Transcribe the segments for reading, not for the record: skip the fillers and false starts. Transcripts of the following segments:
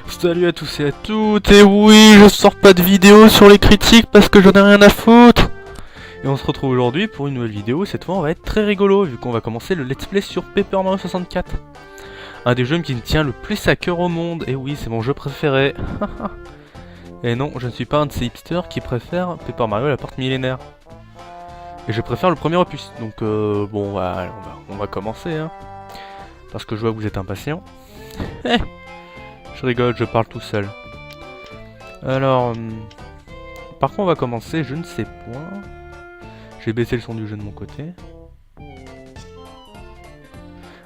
Salut à tous et à toutes, et oui, je sors pas de vidéo sur les critiques parce que j'en ai rien à foutre. Et on se retrouve aujourd'hui pour une nouvelle vidéo, cette fois on va être très rigolo vu qu'on va commencer le let's play sur Paper Mario 64. Un des jeux qui me tient le plus à cœur au monde, et oui, c'est mon jeu préféré. Et non, je ne suis pas un de ces hipsters qui préfèrent Paper Mario à la porte millénaire. Et je préfère le premier opus, donc bon, voilà, on va commencer, hein. Parce que je vois que vous êtes impatients. Je rigole, je parle tout seul. Alors, par contre on va commencer, je ne sais point. J'ai baissé le son du jeu de mon côté.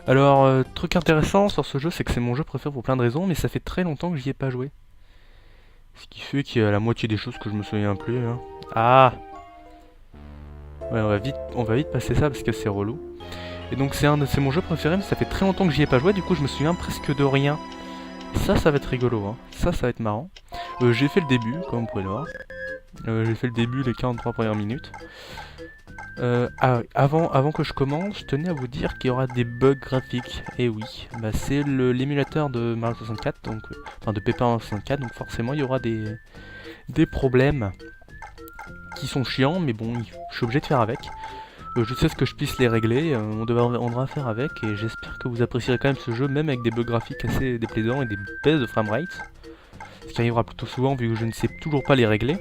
Alors, truc intéressant sur ce jeu, c'est que c'est mon jeu préféré pour plein de raisons, mais ça fait très longtemps que j'y ai pas joué. Ce qui fait qu'il y a la moitié des choses que je me souviens plus. Hein. Ah ouais, on va vite passer ça parce que c'est relou. Et donc c'est mon jeu préféré, mais ça fait très longtemps que j'y ai pas joué, du coup je me souviens presque de rien. Ça va être rigolo, hein. Ça va être marrant. J'ai fait le début, comme vous pouvez le voir. J'ai fait le début, les 43 premières minutes. Avant que je commence, je tenais à vous dire qu'il y aura des bugs graphiques. Et oui, bah, c'est l'émulateur de Mario 64, donc, enfin de Paper Mario 64, donc forcément il y aura des problèmes qui sont chiants, mais bon, je suis obligé de faire avec. Je sais ce que je puisse les régler, on devra faire avec, et j'espère que vous apprécierez quand même ce jeu, même avec des bugs graphiques assez déplaisants et des baisses de framerate. Ce qui arrivera plutôt souvent vu que je ne sais toujours pas les régler.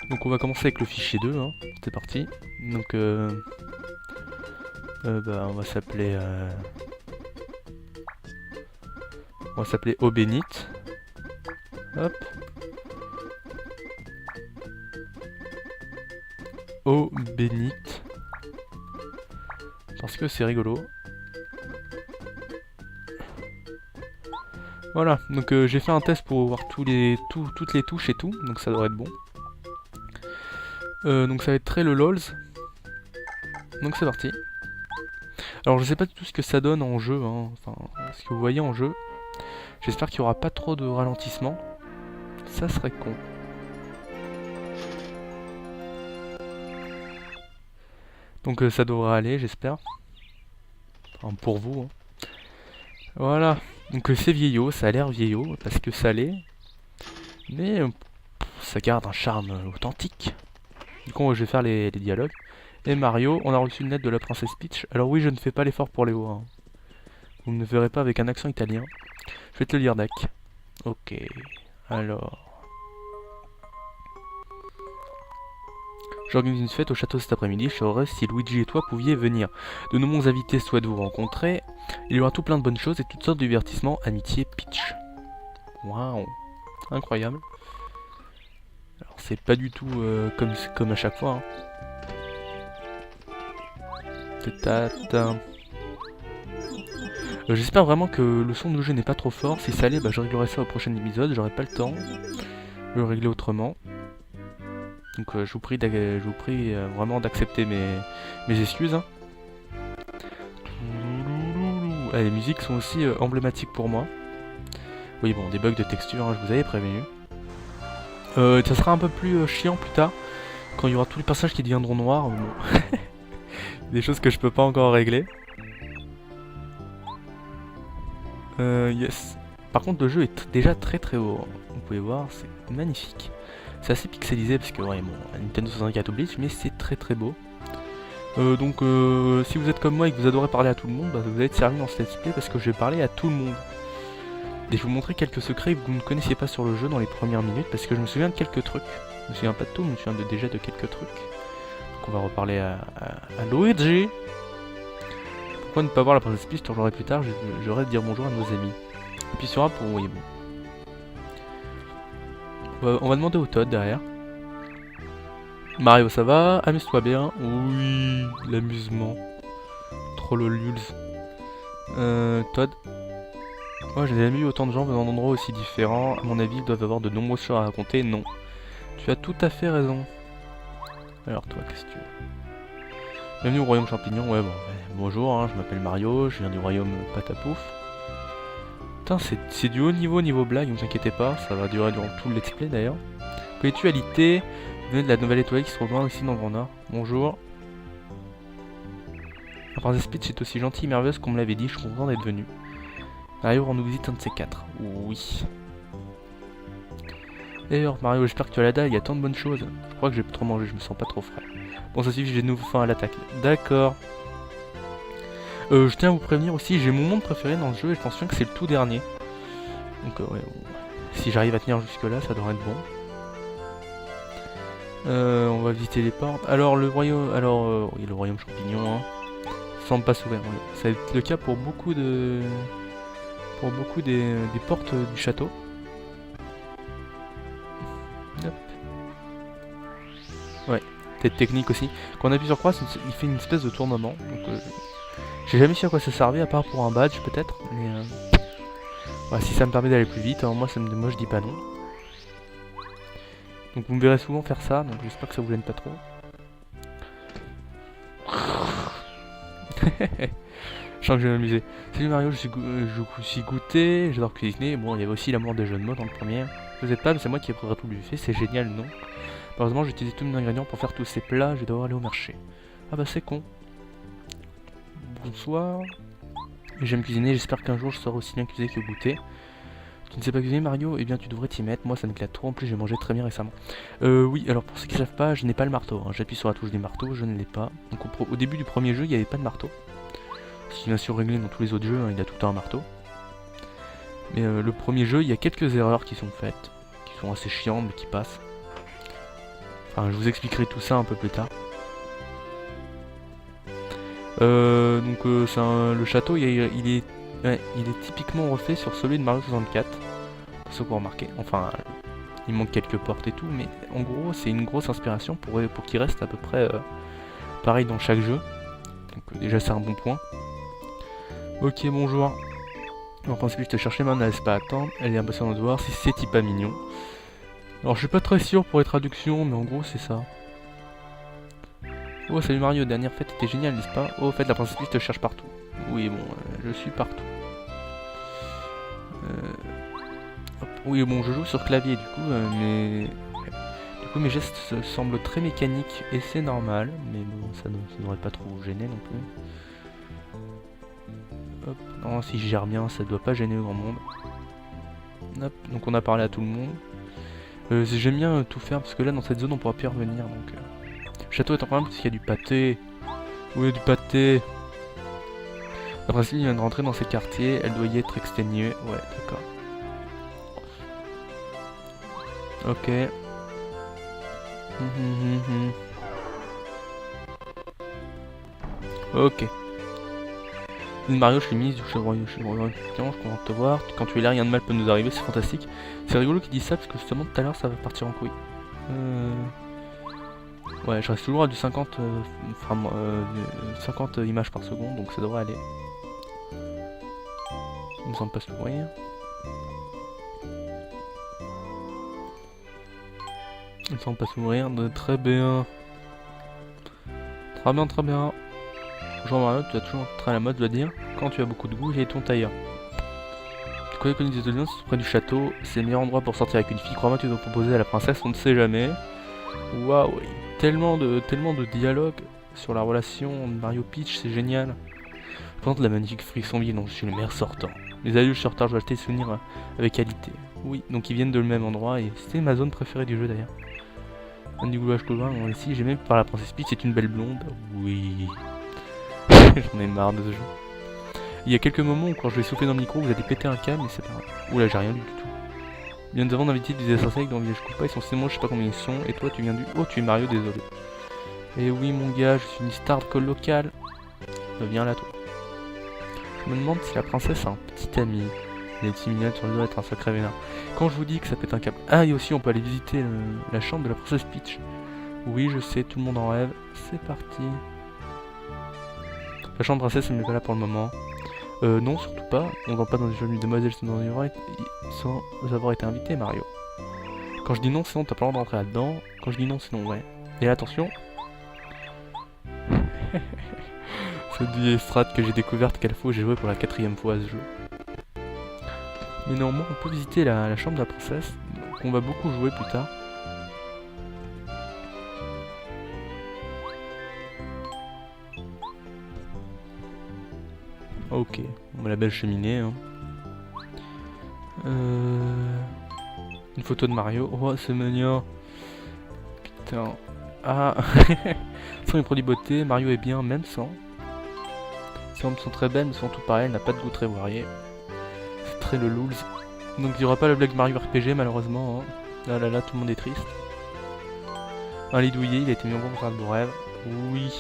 Donc on va commencer avec le fichier 2, hein. C'est parti. Donc bah, on va s'appeler Obénit. Hop. Obénit. Parce que c'est rigolo. Voilà, donc j'ai fait un test pour voir toutes les touches et tout, donc ça devrait être bon. Donc ça va être très le LOLs. Donc c'est parti. Alors je sais pas du tout ce que ça donne en jeu, hein. Enfin, ce que vous voyez en jeu. J'espère qu'il n'y aura pas trop de ralentissement. Ça serait con. Donc ça devrait aller, j'espère. Enfin, pour vous. Hein. Voilà. Donc c'est vieillot, ça a l'air vieillot, parce que ça l'est. Mais ça garde un charme authentique. Du coup je vais faire les dialogues. Et Mario, on a reçu une lettre de la princesse Peach. Alors oui, je ne fais pas l'effort pour les hauts. Hein. Vous ne me verrez pas avec un accent italien. Je vais te le lire, Dak. Ok. Alors... J'organise une fête au château cet après-midi. Je saurais si Luigi et toi pouviez venir. De nombreux invités souhaitent vous rencontrer. Il y aura tout plein de bonnes choses et toutes sortes de divertissements. Amitié Peach. Waouh. Incroyable. Alors c'est pas du tout comme à chaque fois. Hein. J'espère vraiment que le son du jeu n'est pas trop fort. Si ça allait, bah, je réglerai ça au prochain épisode. J'aurai pas le temps. Je vais le régler autrement. Donc je vous prie vraiment d'accepter mes excuses. Hein. Ah, les musiques sont aussi emblématiques pour moi. Oui bon, des bugs de texture, hein, je vous avais prévenu. Ça sera un peu plus chiant plus tard, quand il y aura tous les passages qui deviendront noirs. Bon. Des choses que je peux pas encore régler. Yes. Par contre le jeu est déjà très haut. Vous pouvez voir, c'est magnifique. C'est assez pixelisé parce que ouais, bon, Nintendo 64 oblige, mais c'est très beau. Donc si vous êtes comme moi et que vous adorez parler à tout le monde, bah, vous allez être servi dans ce let's play parce que je vais parler à tout le monde. Et je vais vous montrer quelques secrets que vous ne connaissiez pas sur le jeu dans les premières minutes parce que je me souviens de quelques trucs. Je me souviens pas de tout, mais je me souviens déjà de quelques trucs. Donc on va reparler à Luigi. Pourquoi ne pas voir la princesse Peach? J'aurai plus tard, j'aurai de dire bonjour à nos amis. Et puis sur un pour... Oui, bon. On va demander au Todd derrière. Mario, ça va? Amuse-toi bien. Oui, l'amusement. Trolloluls. Todd. Moi, j'ai jamais vu autant de gens venant d'endroits aussi différents. À mon avis, ils doivent avoir de nombreuses choses à raconter. Non. Tu as tout à fait raison. Alors, toi, qu'est-ce que tu veux? Bienvenue au royaume champignon. Ouais, bon. Bonjour, hein, je m'appelle Mario. Je viens du royaume Patapouf. Putain, c'est du haut niveau blague, ne vous inquiétez pas. Ça va durer durant tout le let's play d'ailleurs. Connais-tu Alité? Venez de la nouvelle étoile qui se rejoint ici dans le Grand Nord. Bonjour. La princesse Peach est aussi gentille et merveilleuse qu'on me l'avait dit, je suis content d'être venu. Mario rend nous visite un de ces quatre. Oui. D'ailleurs, Mario, j'espère que tu as la dalle, il y a tant de bonnes choses. Je crois que j'ai trop mangé, je me sens pas trop frais. Bon, ça suffit, j'ai de nouveau faim à l'attaque. D'accord. Je tiens à vous prévenir aussi, j'ai mon monde préféré dans ce jeu et je pense bien que c'est le tout dernier. Donc, ouais, bon. Si j'arrive à tenir jusque là, ça devrait être bon. On va visiter les portes. Alors, le royaume. Alors, oui, le royaume champignon, hein. Semble pas s'ouvrir. Oui. Ça va être le cas pour beaucoup de. Pour beaucoup des portes du château. Hop. Ouais, peut-être technique aussi. Quand on appuie sur croix, il fait une espèce de tournement. Donc, j'ai jamais su à quoi ça servait, à part pour un badge peut-être. Mais ouais, si ça me permet d'aller plus vite, hein, moi je dis pas non. Donc vous me verrez souvent faire ça, donc j'espère que ça vous gêne pas trop. Je sens que je vais m'amuser. Salut Mario, je suis goûté, j'adore cuisiner. Bon, il y avait aussi l'amour des jeux de mots dans le premier. Vous êtes pas, mais c'est moi qui ai préparé tout le buffet, c'est génial, non? Malheureusement, j'ai utilisé tous mes ingrédients pour faire tous ces plats, je vais devoir aller au marché. Ah bah c'est con. Bonsoir. J'aime cuisiner, j'espère qu'un jour je saurai aussi bien cuisiner que goûter. Tu ne sais pas cuisiner Mario? Eh bien tu devrais t'y mettre, moi ça m'éclate trop, en plus j'ai mangé très bien récemment. Oui, alors pour ceux qui ne savent pas, je n'ai pas le marteau, hein. J'appuie sur la touche du marteau, je ne l'ai pas. Donc au début du premier jeu, il n'y avait pas de marteau. Ce qui bien sûr réglé dans tous les autres jeux, hein, il y a tout le temps un marteau. Mais le premier jeu, il y a quelques erreurs qui sont faites, qui sont assez chiantes mais qui passent. Enfin, je vous expliquerai tout ça un peu plus tard. Le château, il est typiquement refait sur celui de Mario 64. Pour ceux qui ont remarqué. Enfin, il manque quelques portes et tout, mais en gros, c'est une grosse inspiration pour qu'il reste à peu près pareil dans chaque jeu. Donc déjà, c'est un bon point. Ok, bonjour. En principe, je te cherchais, mais on ne laisse pas attendre. Elle est impatiente de te voir si c'est pas mignon. Alors, je suis pas très sûr pour les traductions, mais en gros, c'est ça. Oh, salut Mario, dernière fête était géniale, n'est-ce pas? Oh, en fait, la princesse Peach te cherche partout. Oui, bon, je suis partout. Hop. Oui, bon, je joue sur clavier, du coup, mes gestes semblent très mécaniques, et c'est normal, mais bon, ça ne devrait pas trop vous gêner non plus. Hop, non, si je gère bien, ça doit pas gêner grand monde. Hop, donc on a parlé à tout le monde. J'aime bien tout faire, parce que là, dans cette zone, on pourra plus revenir, donc... Le château est incroyable parce qu'il y a du pâté. Oui, du pâté. La princesse vient de rentrer dans ses quartiers, elle doit y être exténuée. Ouais, d'accord. Ok. Ok. Mario, je suis mise, je suis content de te voir. Quand tu es là, rien de mal peut nous arriver, c'est fantastique. C'est rigolo qu'il dise ça parce que justement tout à l'heure ça va partir en couille. Ouais, je reste toujours à du 50 images par seconde, donc ça devrait aller. Il me semble pas s'ouvrir. Il me semble pas s'ouvrir, très bien. Très bien, très bien. Bonjour Mario, tu as toujours très à la mode, je dois dire. Quand tu as beaucoup de goût, j'ai ton tailleur. Tu connais que les États-Unis, c'est près du château. C'est le meilleur endroit pour sortir avec une fille. Crois-moi, tu dois proposer à la princesse, on ne sait jamais. Waouh, tellement de dialogues sur la relation de Mario Peach, c'est génial. Je présente la magnifique Frixonville dont je suis le meilleur sortant. Les adultes sur Terre, je dois acheter des souvenirs avec qualité. Oui, donc ils viennent de le même endroit et c'était ma zone préférée du jeu d'ailleurs. Du goulage couloir, ici j'ai même par la princesse Peach, c'est une belle blonde. Oui. J'en ai marre de ce jeu. Il y a quelques moments où quand je vais souffler dans le micro, vous allez péter un câble, mais c'est pas grave. Oula, j'ai rien du tout. Bien devant d'inviter des assassins dans le village Koopa, ils sont ces mots, je sais pas combien ils sont, et toi tu viens du... Oh, tu es Mario, désolé. Et oui mon gars, je suis une star de call locale. Viens là toi. Je me demande si la princesse a un petit ami. Les petits mignons sur le doigt être un sacré vénard. Quand je vous dis que ça pète un câble... Ah, et aussi on peut aller visiter la chambre de la princesse Peach. Oui, je sais, tout le monde en rêve. C'est parti. La chambre princesse, elle n'est pas là pour le moment. Non, surtout pas. On va pas dans des jolies demoiselles sans avoir été invité, Mario. Quand je dis non, c'est non, t'as pas le droit de rentrer là-dedans. Quand je dis non, c'est non, ouais. Et attention. Cette vieille strat que j'ai découverte qu'à la fois j'ai joué pour la 4ème fois à ce jeu. Mais néanmoins, on peut visiter la chambre de la princesse, qu'on va beaucoup jouer plus tard. Ok, on a la belle cheminée. Hein. Une photo de Mario. Oh, c'est mignon. Putain. Ah. Sans les produits beauté, Mario est bien, même sans. Ces membres sont très belles, mais sont toutes pareilles, elle n'a pas de goût très varié. C'est très le lools. Donc il n'y aura pas le blague Mario RPG malheureusement. Hein. Ah là là, tout le monde est triste. Un lit douillet, il a été mis en vente pour faire de beaux rêves. Oui.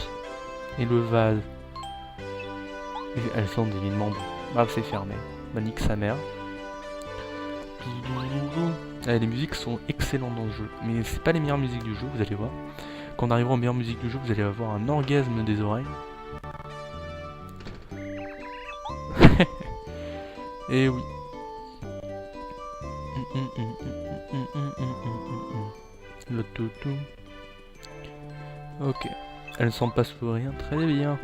Et le vase. Et elles sont divinement bon. Ah, c'est fermé. Bah nique sa mère. Ah, les musiques sont excellentes dans le jeu. Mais c'est pas les meilleures musiques du jeu, vous allez voir. Quand on arrivera aux meilleures musiques du jeu, vous allez avoir un orgasme des oreilles. Et oui. Le toutou. Ok. Elle s'en passe pour rien. Très bien.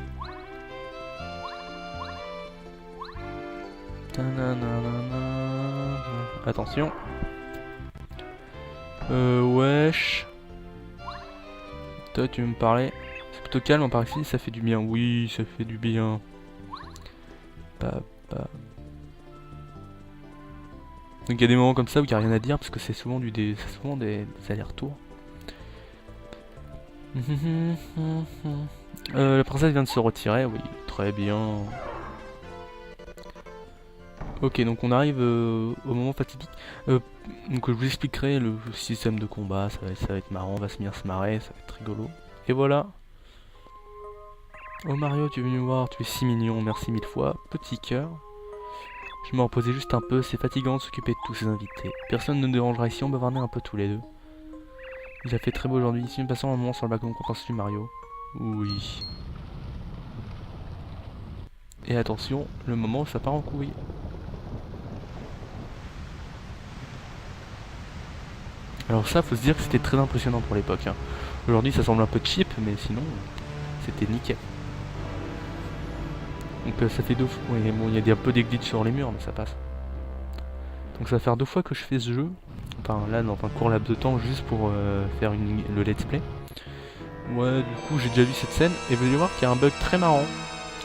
Attention. Wesh. Toi, tu veux me parler? C'est plutôt calme par ici, ça fait du bien. Oui, ça fait du bien. Papa. Donc il y a des moments comme ça où il n'y a rien à dire parce que c'est souvent des allers-retours. La princesse vient de se retirer, oui, très bien. Ok, donc on arrive au moment fatidique. Donc je vous expliquerai le système de combat, ça va être marrant, on va bien se marrer, ça va être rigolo. Et voilà. Oh Mario, tu es venu me voir, tu es si mignon, merci mille fois. Petit cœur. Je me reposais juste un peu, c'est fatigant de s'occuper de tous ces invités. Personne ne nous dérangera ici, on bavardait un peu tous les deux. Il a fait très beau aujourd'hui, ici nous passons un moment sur le balcon qu'on pense Mario. Oui. Et attention, le moment où ça part en couille. Alors ça, faut se dire que c'était très impressionnant pour l'époque. Hein. Aujourd'hui, ça semble un peu cheap, mais sinon, c'était nickel. Donc ça fait 2 fois. Oui, bon, il y a un peu des glitches sur les murs, mais ça passe. Donc ça va faire 2 fois que je fais ce jeu. Enfin là, dans un court laps de temps, juste pour faire le let's play. Ouais, du coup, j'ai déjà vu cette scène, et vous allez voir qu'il y a un bug très marrant.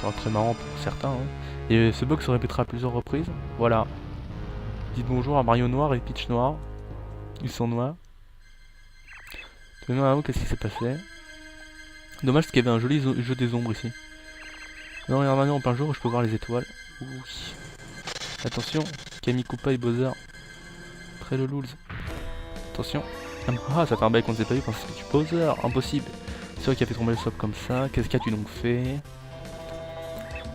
Alors très marrant pour certains. Hein. Et ce bug se répétera à plusieurs reprises. Voilà. Dites bonjour à Mario Noir et Peach Noir. Ils sont noirs. Qu'est-ce qui s'est passé? Dommage parce qu'il y avait un joli jeu des ombres ici. Non, regarde maintenant en plein jour, je peux voir les étoiles. Oui. Attention, Camille Koopa et Bowser. Très le lools. Attention. Ah, ça fait un bail qu'on ne s'est pas vu quand c'était du Bowser. Impossible. C'est vrai qu'il a fait tomber le swap comme ça. Qu'est-ce qu'as-tu donc fait?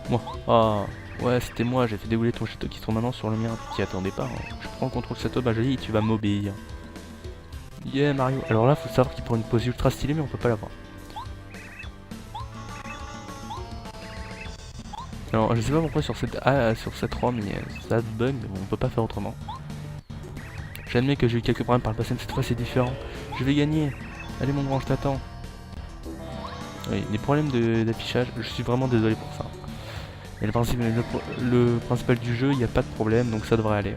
Moi. Ah. Ouais, c'était moi, j'ai fait dérouler ton château qui se trouve maintenant sur le mien. Tu t'y attendais pas. Hein. Je prends le contrôle du château, bah joli, et tu vas m'obéir. Yeah, Mario. Alors là, faut savoir qu'il prend une pose ultra stylée, mais on peut pas l'avoir. Alors, je sais pas pourquoi sur cette ROM, ça bug, mais bon, on peut pas faire autrement. J'admets que j'ai eu quelques problèmes par le passé, mais cette fois c'est différent. Je vais gagner. Allez mon grand, je t'attends. Oui, des problèmes d'affichage, je suis vraiment désolé pour ça. Et le principal du jeu, il n'y a pas de problème, donc ça devrait aller.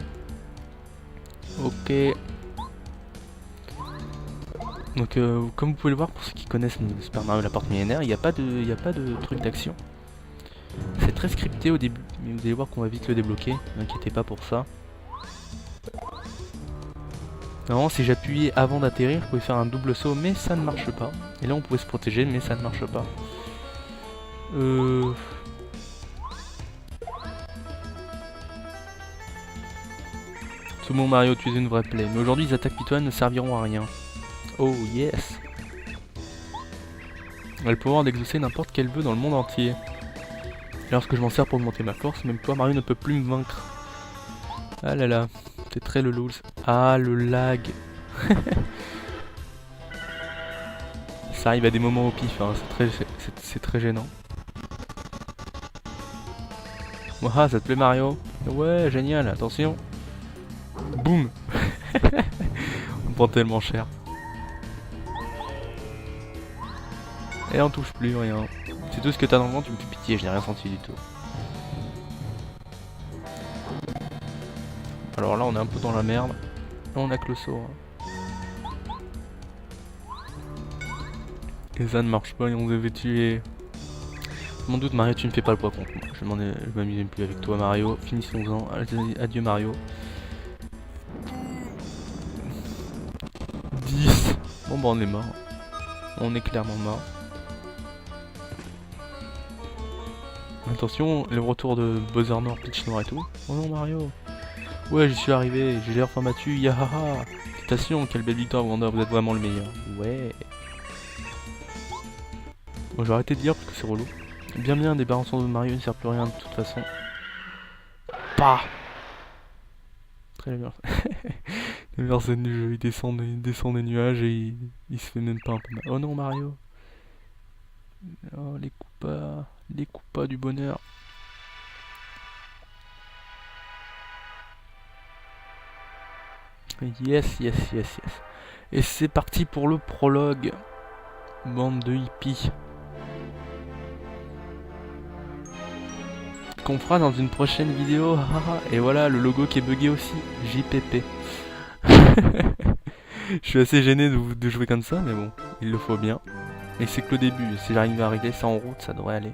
Ok. Donc comme vous pouvez le voir, pour ceux qui connaissent Super Mario la porte millénaire, il n'y a pas de truc d'action. C'est très scripté au début, mais vous allez voir qu'on va vite le débloquer, n'inquiétez pas pour ça. Normalement si j'appuyais avant d'atterrir, je pouvais faire un double saut, mais ça ne marche pas. Et là on pouvait se protéger, mais ça ne marche pas. Tout bon Mario, tu es une vraie plaie. Mais aujourd'hui les attaques pitoyables ne serviront à rien. Oh yes. Elle a le pouvoir d'exaucer n'importe quel vœu dans le monde entier. Et lorsque je m'en sers pour augmenter ma force, même toi Mario ne peut plus me vaincre. Ah là là, c'est très le lools. Ah le lag. Ça arrive à des moments au pif, hein. C'est très gênant. Ah, ça te plaît Mario? Ouais, génial, attention. Boum. On prend tellement cher. Et on touche plus rien. C'est tout ce que t'as dans le ventre, tu me fais pitié, je n'ai rien senti du tout. Alors là on est un peu dans la merde. Là on a que le saut. Hein. Et ça ne marche pas et on devait tuer. Mon doute, Mario, tu ne fais pas le poids contre moi. Je m'amuse plus avec toi, Mario. Finissons-en. Adieu, Mario. 10. Bon, bah, on est mort. On est clairement mort. Attention, le retour de Bowser Noir, Peach Noir et tout. Oh non, Mario. Ouais, j'y suis arrivé. J'ai l'air enfin battu. Yahaha. Félicitations, quelle belle victoire, Wanda. Vous êtes vraiment le meilleur. Ouais. Bon, je vais arrêter de dire parce que c'est relou. Bien, débarrassons de Mario, il ne sert plus à rien de toute façon. Bah. Très bien. Le verset du jeu, il descend des nuages et il se fait même pas un peu mal. Oh non, Mario. Oh, les coupas du bonheur. Yes. Et c'est parti pour le prologue. Bande de hippies. Qu'on fera dans une prochaine vidéo. Et voilà, le logo qui est bugué aussi. JPP. Je suis assez gêné de jouer comme ça, mais bon, il le faut bien. Et c'est que le début. Si j'arrive à régler ça en route, ça devrait aller.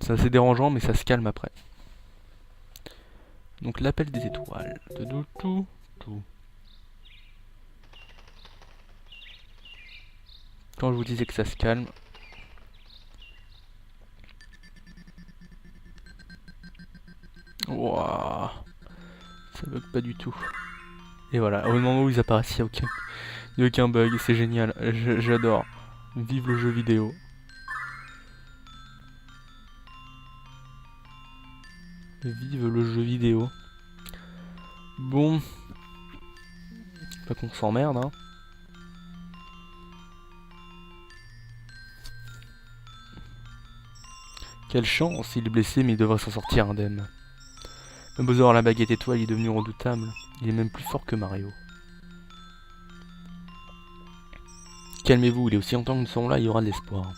C'est assez dérangeant, mais ça se calme après. Donc l'appel des étoiles. Tout. Quand je vous disais que ça se calme. Wouah. Ça bug pas du tout. Et voilà, au moment où ils apparaissent, il n'y a aucun bug, c'est génial. J'adore. Vive le jeu vidéo. Vive le jeu vidéo. Bon. Pas qu'on s'emmerde, hein. Quelle chance, il est blessé mais il devrait s'en sortir indemne. Le Bowser à la baguette étoile il est devenu redoutable. Il est même plus fort que Mario. Calmez-vous, il est aussi longtemps que nous sommes là, il y aura de l'espoir.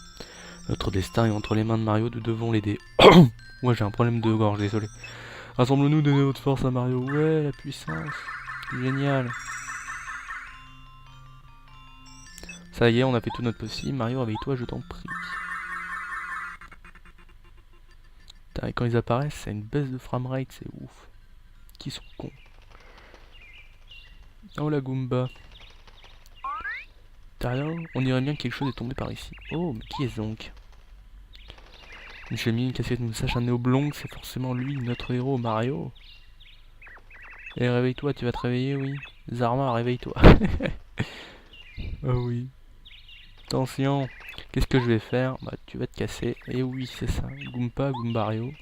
Notre destin est entre les mains de Mario, nous devons l'aider. Ouais, j'ai un problème de gorge, désolé. Rassemble-nous, donnez votre force à Mario. Ouais, la puissance. Génial. Ça y est, on a fait tout notre possible. Mario, réveille-toi, je t'en prie. Putain, et quand ils apparaissent, c'est une baisse de framerate, c'est ouf. Qui sont cons. Oh la Goomba. T'as rien? On dirait bien que quelque chose est tombé par ici. Oh, mais qui est-ce donc? Une chemise, une casquette, une moustache, un nez oblong, c'est forcément lui, notre héros, Mario. Eh, réveille-toi, tu vas te réveiller, oui. Zarma, réveille-toi. Oh oui. Attention, qu'est-ce que je vais faire? Bah, tu vas te casser. Et oui, c'est ça. Goomba, Goombario.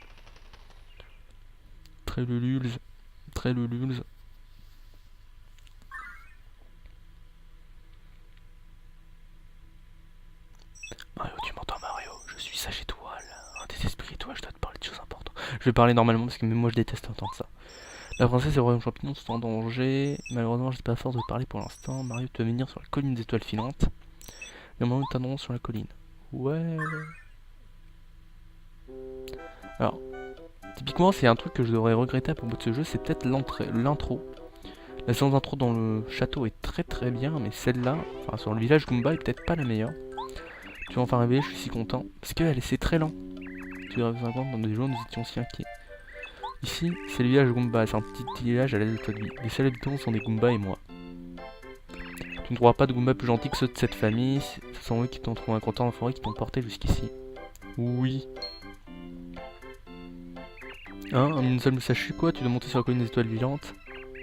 Très lululs. Mario, tu m'entends, Mario? Je suis sage étoile. Un des esprits étoiles, je dois te parler de choses importantes. Je vais parler normalement parce que même moi je déteste entendre ça. La princesse et le royaume champignon sont en danger. Malheureusement, je n'ai pas force de parler pour l'instant. Mario, tu vas venir sur la colline des étoiles filantes. Normalement, nous t'attendrons sur la colline. Ouais. Alors, typiquement, c'est un truc que je devrais regretter à propos de ce jeu, c'est peut-être l'intro. La séance d'intro dans le château est très bien, mais celle-là, enfin sur le village Goomba, est peut-être pas la meilleure. Tu vas enfin réveiller, je suis si content. Parce que c'est très lent. Tu verras 50 dans des jours, nous étions si inquiets. Ici, c'est le village Goomba, c'est un petit village à l'aide de ta vie. Les seuls habitants sont des Goombas et moi. Tu ne trouveras pas de Goombas plus gentils que ceux de cette famille. Ce sont eux qui t'ont trouvé un content dans la forêt qui t'ont porté jusqu'ici. Oui. Hein, une seule moustache, quoi? Tu dois monter sur la colline des étoiles vivantes?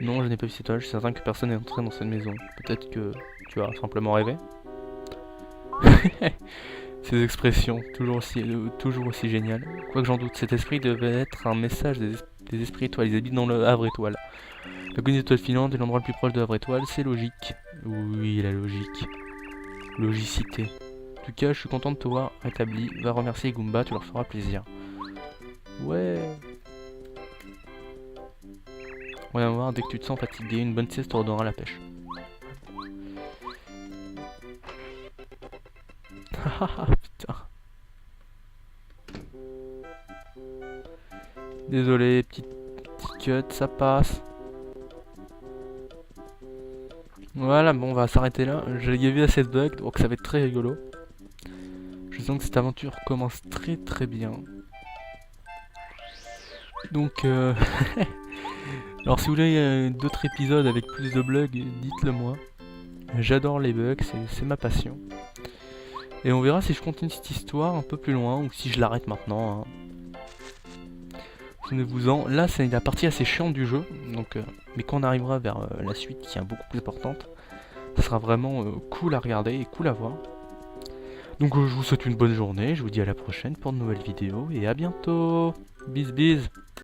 Non, je n'ai pas vu cette étoile, je suis certain que personne n'est entré dans cette maison. Peut-être que tu as simplement rêvé. Ces expressions, toujours aussi géniales. Quoi que j'en doute, cet esprit devait être un message des esprits étoiles. Ils habitent dans le Havre étoile. La colline des étoiles filantes est l'endroit le plus proche de Havre étoile, c'est logique. Oui, la logique. Logicité. En tout cas, je suis content de te voir rétabli. Va remercier Goomba, tu leur feras plaisir. Ouais. On va voir, dès que tu te sens fatigué, une bonne sieste te redonnera la pêche. Haha, putain. Désolé, petit cut, ça passe. Voilà, bon, on va s'arrêter là. Il y a eu assez de bugs, donc ça va être très rigolo. Je sens que cette aventure commence très très bien. Donc, alors si vous voulez d'autres épisodes avec plus de bugs, dites-le moi. J'adore les bugs, c'est ma passion. Et on verra si je continue cette histoire un peu plus loin ou si je l'arrête maintenant. Hein. Souvenez-vous-en, là c'est la partie assez chiante du jeu, donc, mais quand on arrivera vers la suite qui est beaucoup plus importante, ça sera vraiment cool à regarder et cool à voir. Donc je vous souhaite une bonne journée, je vous dis à la prochaine pour de nouvelles vidéos et à bientôt. Bis bis.